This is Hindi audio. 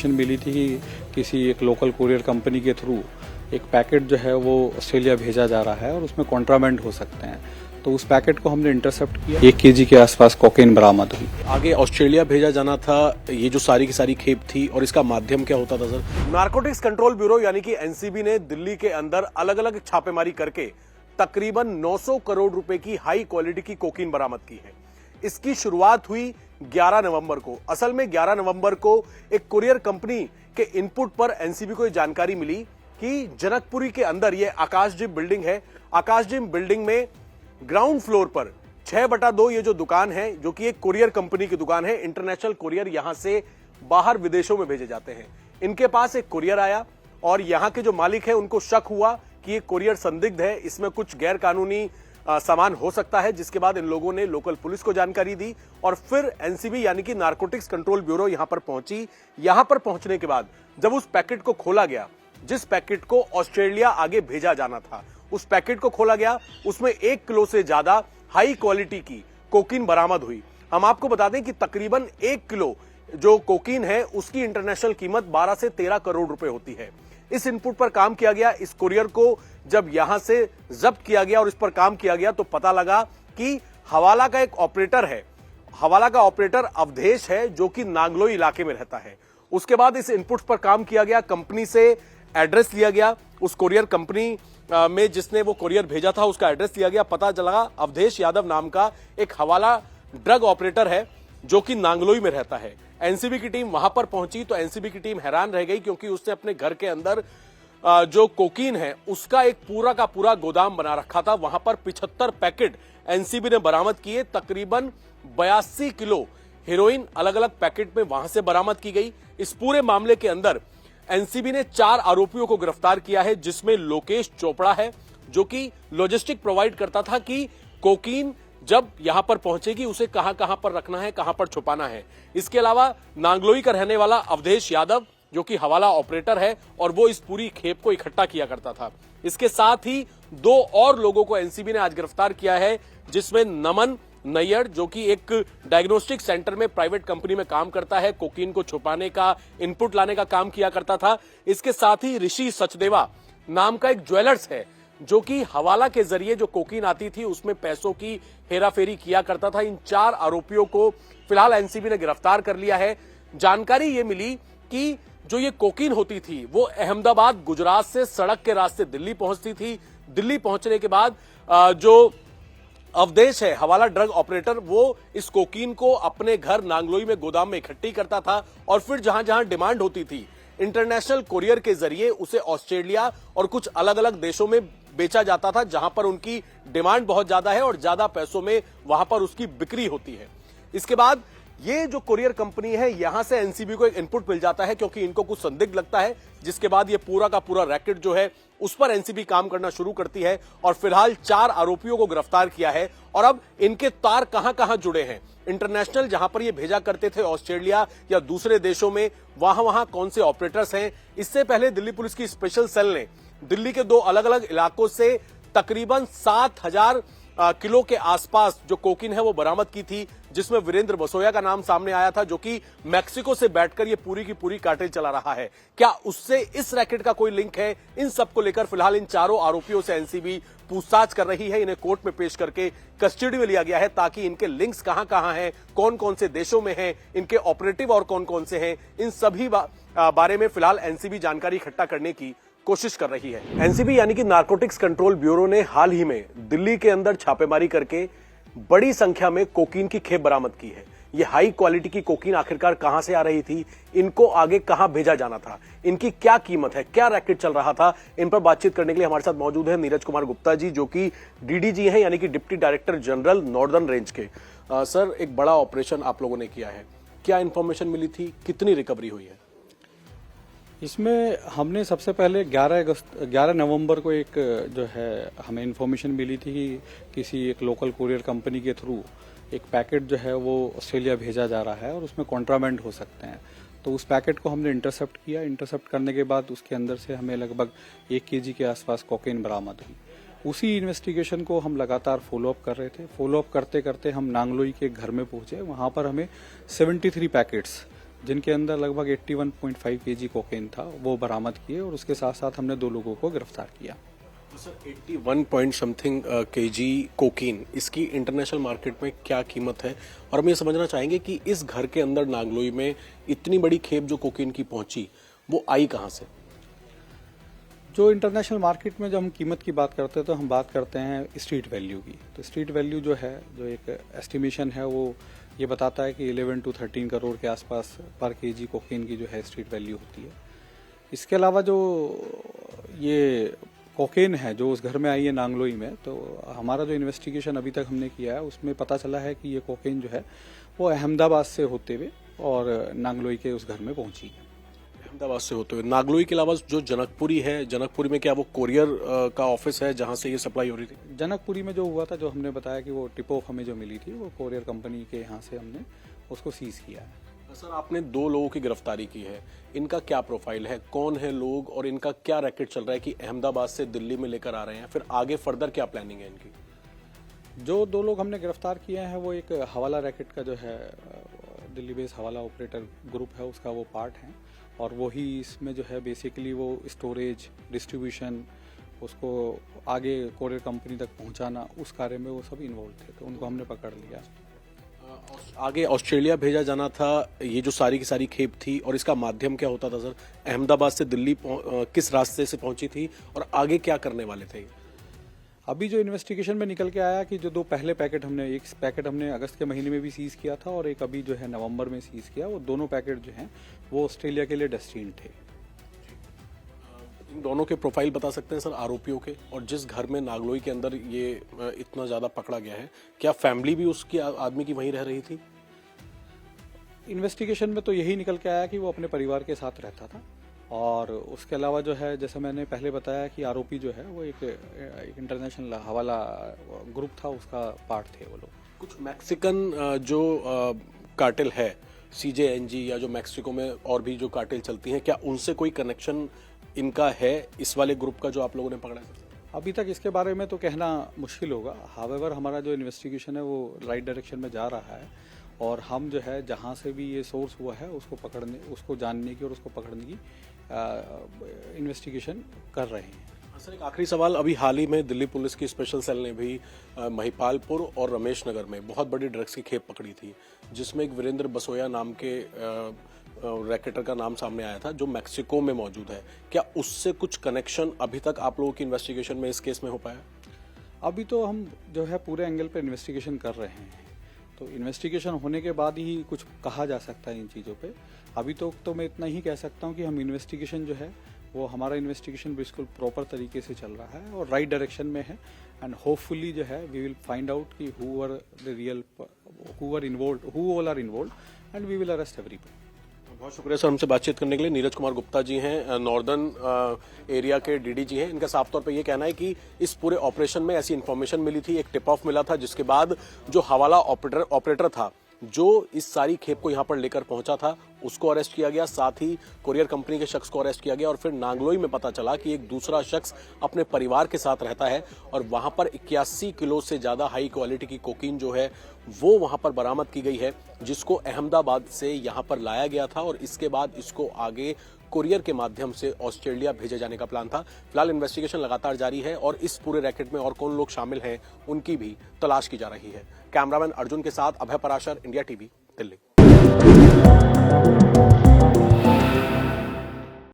इन्फॉर्मेशन मिली थी कि किसी एक लोकल कुरियर कंपनी के थ्रू एक पैकेट जो है वो ऑस्ट्रेलिया भेजा जा रहा है और उसमें कॉन्ट्राबैंड हो सकते हैं। तो उस पैकेट को हमने इंटरसेप्ट किया, 1 केजी के आसपास कोकेन बरामद हुई। आगे ऑस्ट्रेलिया भेजा जाना था, ये जो सारी की सारी खेप थी, और इसका माध्यम क्या होता था सर? नारकोटिक्स कंट्रोल ब्यूरो यानी कि एनसीबी ने दिल्ली के अंदर अलग अलग छापेमारी करके तकरीबन 900 करोड़ रुपए की हाई क्वालिटी की कोकीन बरामद की है। इसकी शुरुआत हुई 11 नवंबर को। असल में 11 नवंबर को एक कुरियर कंपनी के इनपुट पर एनसीबी को जानकारी मिली कि जनकपुरी के अंदर ये आकाश जिम बिल्डिंग है। आकाश जिम बिल्डिंग में ग्राउंड फ्लोर पर 6/2 ये जो दुकान है, जो कि एक कुरियर कंपनी की दुकान है। इंटरनेशनल कुरियर यहां से बाहर विदेशों में भेजे जाते हैं। इनके पास एक कुरियर आया और यहां के जो मालिक है उनको शक हुआ कि ये कुरियर संदिग्ध है, इसमें कुछ गैर कानूनी सामान हो सकता है। जिसके बाद इन लोगों ने लोकल पुलिस को जानकारी दी और फिर एनसीबी यानी कि नारकोटिक्स कंट्रोल ब्यूरो यहां पर पहुंची। यहां पर पहुंचने के बाद जब उस पैकेट को खोला गया, जिस पैकेट को ऑस्ट्रेलिया आगे भेजा जाना था, उस पैकेट को खोला गया, उसमें 1 किलो से ज्यादा हाई क्वालिटी की कोकीन बरामद हुई। हम आपको बता दें कि तकरीबन 1 किलो जो कोकीन है उसकी इंटरनेशनल कीमत 12 से 13 करोड़ रुपए होती है। इस इनपुट पर काम किया गया। इस कुरियर को जब यहां से जब्त किया गया और इस पर काम किया गया तो पता लगा कि हवाला का एक ऑपरेटर है। हवाला का ऑपरेटर अवधेश है, जो कि नांगलोई इलाके में रहता है। उसके बाद इस इनपुट पर काम किया गया, कंपनी से एड्रेस लिया गया, उस कुरियर कंपनी में जिसने वो कुरियर भेजा था उसका एड्रेस लिया गया। पता चला अवधेश यादव नाम का एक हवाला ड्रग ऑपरेटर है, जो कि नांगलोई में रहता है। एनसीबी की टीम वहां पर पहुंची तो एनसीबी की टीम हैरान रह गई, क्योंकि उसने अपने घर के अंदर जो कोकीन है उसका एक पूरा का पूरा गोदाम बना रखा था। वहां पर 75 पैकेट एनसीबी ने बरामद किए। तकरीबन 82 किलो हेरोइन अलग अलग पैकेट में वहां से बरामद की गई। इस पूरे मामले के अंदर एनसीबी ने 4 आरोपियों को गिरफ्तार किया है, जिसमें लोकेश चोपड़ा है, जो कि लॉजिस्टिक प्रोवाइड करता था कि कोकीन जब यहां पर पहुंचेगी उसे कहां कहां पर रखना है, कहां पर छुपाना है। इसके अलावा नांगलोई का रहने वाला अवधेश यादव, जो कि हवाला ऑपरेटर है, और वो इस पूरी खेप को इकट्ठा किया करता था। इसके साथ ही 2 और लोगों को एनसीबी ने आज गिरफ्तार किया है, जिसमें नमन नैयर, जो कि एक डायग्नोस्टिक सेंटर में प्राइवेट कंपनी में काम करता है, कोकीन को छुपाने का, इनपुट लाने का काम किया करता था। इसके साथ ही ऋषि सचदेवा नाम का एक ज्वेलर्स है, जो कि हवाला के जरिए जो कोकीन आती थी उसमें पैसों की हेराफेरी किया करता था। इन 4 आरोपियों को फिलहाल एनसीबी ने गिरफ्तार कर लिया है। जानकारी ये मिली कि जो ये कोकीन होती थी वो अहमदाबाद गुजरात से सड़क के रास्ते दिल्ली पहुंचती थी। दिल्ली पहुंचने के बाद जो अवधेश है हवाला ड्रग ऑपरेटर, वो इस कोकीन को अपने घर नांगलोई में गोदाम में इकट्ठी करता था और फिर जहां जहां डिमांड होती थी इंटरनेशनल कुरियर के जरिए उसे ऑस्ट्रेलिया और कुछ अलग अलग देशों में बेचा जाता था, जहां पर उनकी डिमांड बहुत ज्यादा है और ज्यादा पैसों में वहां पर उसकी बिक्री होती है। इसके बाद ये जो कुरियर कंपनी है, यहां से एनसीबी को एक इनपुट मिल जाता है, क्योंकि इनको कुछ संदिग्ध लगता है, जिसके बाद ये पूरा का पूरा रैकेट जो है उस पर एनसीबी काम करना शुरू करती है और फिलहाल 4 आरोपियों को गिरफ्तार किया है। और अब इनके तार कहां कहां जुड़े हैं, इंटरनेशनल जहां पर ये भेजा करते थे ऑस्ट्रेलिया या दूसरे देशों में, वहां वहां कौन से ऑपरेटर्स हैं। इससे पहले दिल्ली पुलिस की स्पेशल सेल ने दिल्ली के 2 अलग अलग इलाकों से तकरीबन 7000 किलो के आसपास जो कोकीन है वो बरामद की थी, जिसमें वीरेंद्र बसोया का नाम सामने आया था, जो कि मैक्सिको से बैठकर ये पूरी की पूरी कार्टेल चला रहा है। क्या उससे इस रैकेट का कोई लिंक है? इन सब को लेकर फिलहाल इन 4 आरोपियों से एनसीबी पूछताछ कर रही है। इन्हें कोर्ट में पेश करके कस्टडी में लिया गया है, ताकि इनके लिंक्स कहां कहां हैं, कौन कौन से देशों में हैं, इनके ऑपरेटिव और कौन कौन से हैं, इन सभी बारे में फिलहाल एनसीबी जानकारी इकट्ठा करने की कोशिश कर रही है। एनसीबी यानी कि नारकोटिक्स कंट्रोल ब्यूरो ने हाल ही में दिल्ली के अंदर छापेमारी करके बड़ी संख्या में कोकीन की खेप बरामद की है। ये हाई क्वालिटी की कोकीन आखिरकार कहां से आ रही थी, इनको आगे कहां भेजा जाना था, इनकी क्या कीमत है, क्या रैकेट चल रहा था, इन पर बातचीत करने के लिए हमारे साथ मौजूद है नीरज कुमार गुप्ता जी, जो कि डीडीजी हैं, यानी कि deputy director general northern range के। सर, एक बड़ा ऑपरेशन आप लोगों ने किया है, क्या इंफॉर्मेशन मिली थी, कितनी रिकवरी हुई है? इसमें हमने सबसे पहले 11 नवंबर को एक जो है हमें इन्फॉर्मेशन मिली थी कि किसी एक लोकल कुरियर कंपनी के थ्रू एक पैकेट जो है वो ऑस्ट्रेलिया भेजा जा रहा है और उसमें कॉन्ट्राबैंड हो सकते हैं। तो उस पैकेट को हमने इंटरसेप्ट किया। इंटरसेप्ट करने के बाद उसके अंदर से हमें लगभग 1 केजी के आसपास कोकेन बरामद हुई। उसी इन्वेस्टिगेशन को हम लगातार फॉलोअप कर रहे थे। फॉलोअप करते करते हम नांगलोई के घर में पहुंचे। वहां पर हमें 73 पैकेट्स जिनके अंदर लगभग 81.5 केजी कोकेन था, वो बरामद किए और उसके साथ साथ हमने 2 लोगों को गिरफ्तार किया। तो sir 81 point something KG cocaine, इसकी इंटरनेशनल मार्केट में क्या कीमत है? और हम ये समझना चाहेंगे कि इस घर के अंदर नागलोई में इतनी बड़ी खेप जो कोकीन की पहुंची वो आई कहां से? जो इंटरनेशनल मार्केट में जब हम कीमत की बात करते हैं तो हम बात करते हैं स्ट्रीट वैल्यू की। तो स्ट्रीट वैल्यू जो है, जो एक एस्टिमेशन है, वो ये बताता है कि 11 to 13 करोड़ के आसपास पर केजी कोकेन की जो है स्ट्रीट वैल्यू होती है। इसके अलावा जो ये कोकेन है जो उस घर में आई है नांगलोई में, तो हमारा जो इन्वेस्टिगेशन अभी तक हमने किया है उसमें पता चला है कि ये कोकेन जो है वो अहमदाबाद से होते हुए और नांगलोई के उस घर में पहुंची है। अहमदाबाद से होते हुए। नागलोई के अलावा जो जनकपुरी है, जनकपुरी में क्या वो कोरियर का ऑफिस है जहां से ये सप्लाई हो रही थी? जनकपुरी में जो हुआ था, जो हमने बताया कि वो टिप ऑफ हमें जो मिली थी, वो कोरियर कंपनी के यहाँ से हमने उसको सीज किया है। सर आपने 2 लोगों की गिरफ्तारी की है, इनका क्या प्रोफाइल है, कौन है लोग और इनका क्या रैकेट चल रहा है कि अहमदाबाद से दिल्ली में लेकर आ रहे हैं, फिर आगे फर्दर क्या प्लानिंग है इनकी? जो 2 लोग हमने गिरफ्तार किए हैं वो एक हवाला रैकेट का जो है दिल्ली बेस्ड हवाला ऑपरेटर ग्रुप है, उसका वो पार्ट है और वही इसमें जो है बेसिकली वो स्टोरेज, डिस्ट्रीब्यूशन, उसको आगे कोरियर कंपनी तक पहुंचाना, उस कार्य में वो सब इन्वॉल्व थे, तो उनको हमने पकड़ लिया। आगे ऑस्ट्रेलिया भेजा जाना था, ये जो सारी की सारी खेप थी और इसका माध्यम क्या होता था सर? अहमदाबाद से दिल्ली किस रास्ते से पहुंची थी और आगे क्या करने वाले थे? अभी जो इन्वेस्टिगेशन में निकल के आया कि जो 2 पहले पैकेट हमने, एक पैकेट हमने अगस्त के महीने में भी सीज किया था और एक अभी जो है नवंबर में सीज किया, वो दोनों पैकेट जो हैं वो ऑस्ट्रेलिया के लिए डेस्टिन्ड थे। इन दोनों के प्रोफाइल बता सकते हैं सर आरोपियों के? और जिस घर में नागलोई के अंदर ये इतना ज्यादा पकड़ा गया है, क्या फैमिली भी उसकी आदमी की वहीं रह रही थी? इन्वेस्टिगेशन में तो यही निकल के आया कि वो अपने परिवार के साथ रहता था और उसके अलावा जो है, जैसे मैंने पहले बताया कि आरोपी जो है वो एक इंटरनेशनल हवाला ग्रुप था, उसका पार्ट थे वो लोग। कुछ मैक्सिकन जो कार्टेल है, CJNG या जो मैक्सिको में और भी जो कार्टेल चलती हैं, क्या उनसे कोई कनेक्शन इनका है इस वाले ग्रुप का जो आप लोगों ने पकड़ा है? अभी तक इसके बारे में तो कहना मुश्किल होगा। हावेवर हमारा जो इन्वेस्टिगेशन है वो राइट डायरेक्शन में जा रहा है और हम जो है जहां से भी ये सोर्स हुआ है उसको पकड़ने, उसको जानने की और उसको पकड़ने की इन्वेस्टिगेशन कर रहे हैं। सर एक आखिरी सवाल, अभी हाल ही में दिल्ली पुलिस की स्पेशल सेल ने भी महिपालपुर और रमेश नगर में बहुत बड़ी ड्रग्स की खेप पकड़ी थी, जिसमें एक वीरेंद्र बसोया नाम के रैकेटर का नाम सामने आया था जो मैक्सिको में मौजूद है। क्या उससे कुछ कनेक्शन अभी तक आप लोगों की इन्वेस्टिगेशन में इस केस में हो पाया? अभी तो हम जो है पूरे एंगल पे इन्वेस्टिगेशन कर रहे हैं, तो इन्वेस्टिगेशन होने के बाद ही कुछ कहा जा सकता है इन चीज़ों पे। अभी तो मैं इतना ही कह सकता हूँ कि हम इन्वेस्टिगेशन जो है वो, हमारा इन्वेस्टिगेशन बिल्कुल प्रॉपर तरीके से चल रहा है और राइट डायरेक्शन में है एंड होपफुली जो है वी विल फाइंड आउट कि who are the real, who all are involved and we will arrest everyone. बहुत शुक्रिया सर हमसे बातचीत करने के लिए। नीरज कुमार गुप्ता जी हैं, नॉर्दर्न एरिया के DDG हैं। इनका साफ तौर पे ये कहना है कि इस पूरे ऑपरेशन में ऐसी इन्फॉर्मेशन मिली थी, एक टिप ऑफ मिला था, जिसके बाद जो हवाला ऑपरेटर था जो इस सारी खेप को यहां पर लेकर पहुंचा था उसको अरेस्ट किया गया, साथ ही कोरियर कंपनी के शख्स को अरेस्ट किया गया और फिर नांगलोई में पता चला कि एक दूसरा शख्स अपने परिवार के साथ रहता है और वहां पर 81 किलो से ज्यादा हाई क्वालिटी की कोकीन जो है वो वहां पर बरामद की गई है, जिसको अहमदाबाद से यहां पर लाया गया था और इसके बाद इसको आगे कोरियर के माध्यम से ऑस्ट्रेलिया भेजे जाने का प्लान था। फिलहाल इन्वेस्टिगेशन लगातार जारी है और इस पूरे रैकेट में और कौन लोग शामिल हैं उनकी भी तलाश की जा रही है। कैमरामैन अर्जुन के साथ अभय पराशर, इंडिया टीवी, दिल्ली।